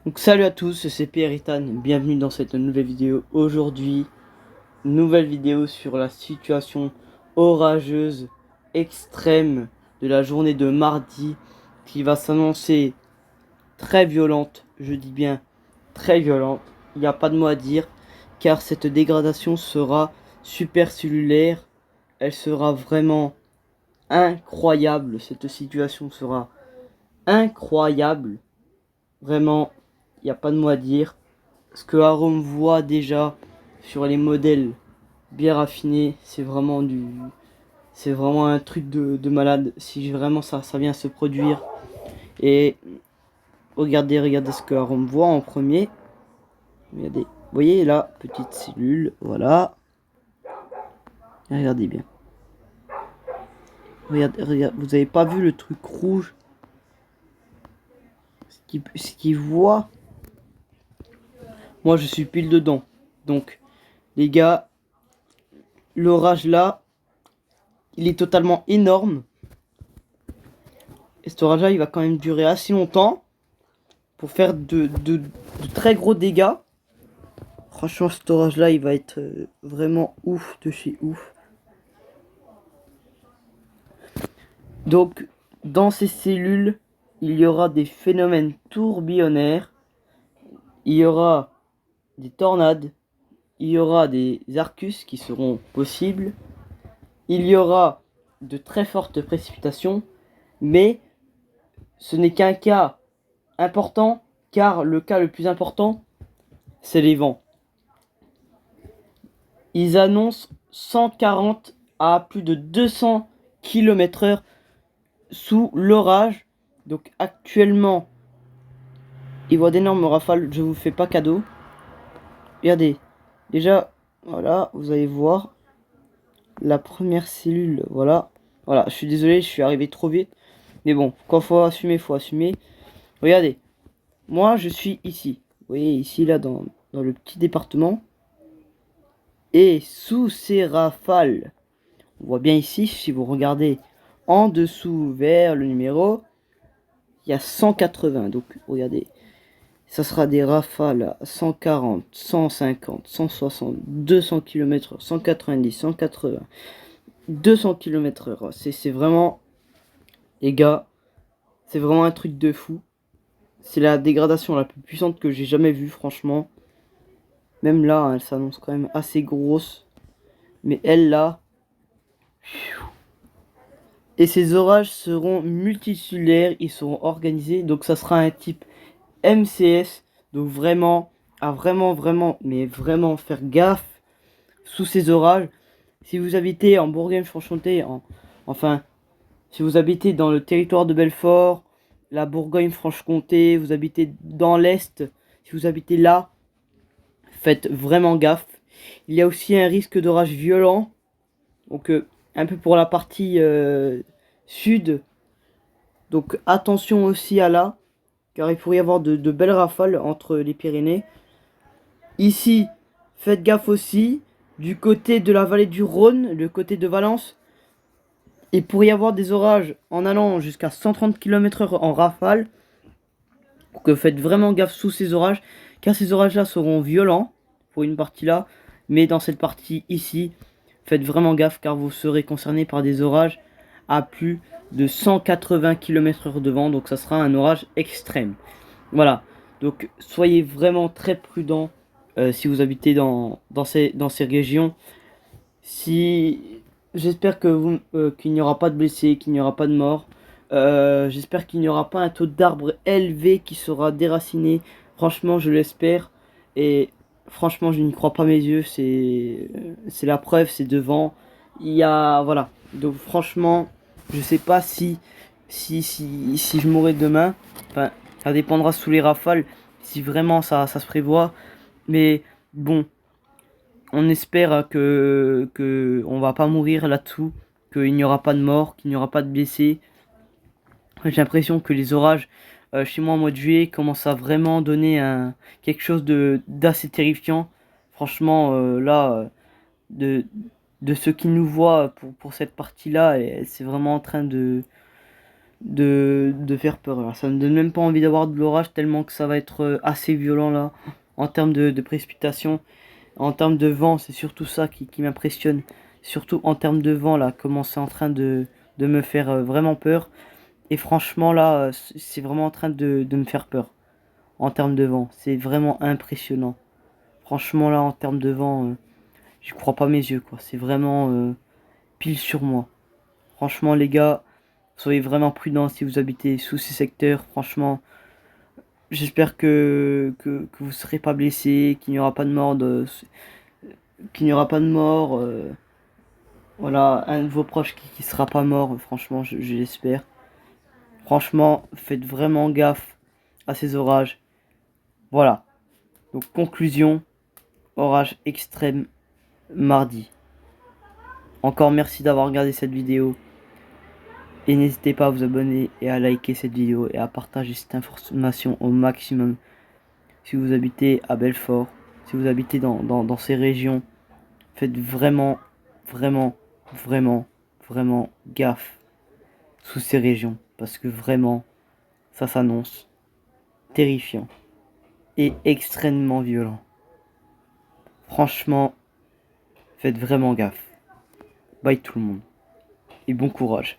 Donc salut à tous, c'est Pierre Ethan, bienvenue dans cette nouvelle vidéo. Aujourd'hui, nouvelle vidéo sur la situation orageuse extrême de la journée de mardi qui va s'annoncer très violente, je dis bien très violente. Il n'y a pas de mot à dire car cette dégradation sera supercellulaire, elle sera vraiment incroyable, cette situation sera incroyable, vraiment, il n'y a pas de mot à dire. Ce que Arum voit déjà sur les modèles bien raffinés, c'est vraiment un truc de malade. Si vraiment ça vient se produire. Et regardez ce que Arum voit en premier. Regardez, vous voyez là, petite cellule, voilà. Regardez bien. Regardez, vous avez pas vu le truc rouge? Ce qu'il voit, moi je suis pile dedans. Donc, les gars, l'orage là, il est totalement énorme. Et cet orage là, il va quand même durer assez longtemps pour faire de très gros dégâts. Franchement, cet orage là, il va être vraiment ouf de chez ouf. Donc, dans ces cellules, il y aura des phénomènes tourbillonnaires, il y aura des tornades, il y aura des arcus qui seront possibles, il y aura de très fortes précipitations, mais ce n'est qu'un cas important, car le cas le plus important, c'est les vents. Ils annoncent 140 à plus de 200 km/h sous l'orage. Donc actuellement, ils voient d'énormes rafales, je vous fais pas cadeau. Regardez, déjà, voilà, vous allez voir la première cellule, voilà. Voilà, je suis désolé, je suis arrivé trop vite. Mais bon, quand faut assumer, faut assumer. Regardez, moi je suis ici. Vous voyez, ici, là, dans le petit département. Et sous ces rafales, on voit bien ici, si vous regardez en dessous vers le numéro, il y a 180. Donc, regardez, ça sera des rafales à 140, 150, 160, 200 km/h, 190, 180, 200 km/h. C'est vraiment, les gars, c'est vraiment un truc de fou. C'est la dégradation la plus puissante que j'ai jamais vue, franchement. Même là, elle s'annonce quand même assez grosse. Mais elle, là... Et ces orages seront multicellulaires, ils seront organisés. Donc ça sera un type MCS. Donc vraiment, à mais vraiment faire gaffe sous ces orages. Si vous habitez en Bourgogne-Franche-Comté, enfin, si vous habitez dans le territoire de Belfort, la Bourgogne-Franche-Comté, vous habitez dans l'Est, si vous habitez là, faites vraiment gaffe. Il y a aussi un risque d'orage violent. Donc un peu pour la partie sud. Donc attention aussi à là, car il pourrait y avoir de belles rafales entre les Pyrénées. Ici, faites gaffe aussi, du côté de la vallée du Rhône, le côté de Valence, il pourrait y avoir des orages en allant jusqu'à 130 km/h en rafale. Donc faites vraiment gaffe sous ces orages, car ces orages-là seront violents, pour une partie là, mais dans cette partie ici, faites vraiment gaffe, car vous serez concerné par des orages à plus de 180 km/h de vent, donc ça sera un orage extrême. Voilà, donc soyez vraiment très prudents si vous habitez dans ces régions. Si J'espère que qu'il n'y aura pas de blessés, qu'il n'y aura pas de morts. J'espère qu'il n'y aura pas un taux d'arbres élevé qui sera déraciné. Franchement, je l'espère. Et franchement, je n'y crois pas mes yeux. C'est la preuve, c'est devant. Il y a voilà. Donc franchement, je sais pas si je mourrai demain. Enfin, ça dépendra sous les rafales si vraiment ça se prévoit. Mais bon, on espère que on va pas mourir là-dessous, qu'il n'y aura pas de mort, qu'il n'y aura pas de blessés. J'ai l'impression que les orages chez moi au mois de juillet commencent à vraiment donner quelque chose d'assez terrifiant. Franchement, là, de ceux qui nous voient pour cette partie-là, c'est vraiment en train de faire peur. Alors, ça me donne même pas envie d'avoir de l'orage tellement que ça va être assez violent là en termes de précipitation, en termes de vent, c'est surtout ça qui m'impressionne. Surtout en termes de vent là, comment c'est en train de me faire vraiment peur. Et franchement là, c'est vraiment en train de me faire peur. En termes de vent, c'est vraiment impressionnant. Franchement là, en termes de vent, je crois pas mes yeux quoi. C'est vraiment pile sur moi. Franchement les gars, soyez vraiment prudents si vous habitez sous ces secteurs. Franchement, j'espère que vous ne serez pas blessés, qu'il n'y aura pas de mort, qu'il n'y aura pas de mort. Voilà, un de vos proches qui sera pas mort. Franchement, je l'espère. Franchement, faites vraiment gaffe à ces orages. Voilà. Donc conclusion, orage extrême mardi. Encore merci d'avoir regardé cette vidéo. Et n'hésitez pas à vous abonner et à liker cette vidéo et à partager cette information au maximum. Si vous habitez à Belfort, si vous habitez dans ces régions, faites vraiment, vraiment, vraiment, vraiment gaffe sous ces régions. Parce que vraiment, ça s'annonce terrifiant et extrêmement violent. Franchement, faites vraiment gaffe. Bye tout le monde et bon courage.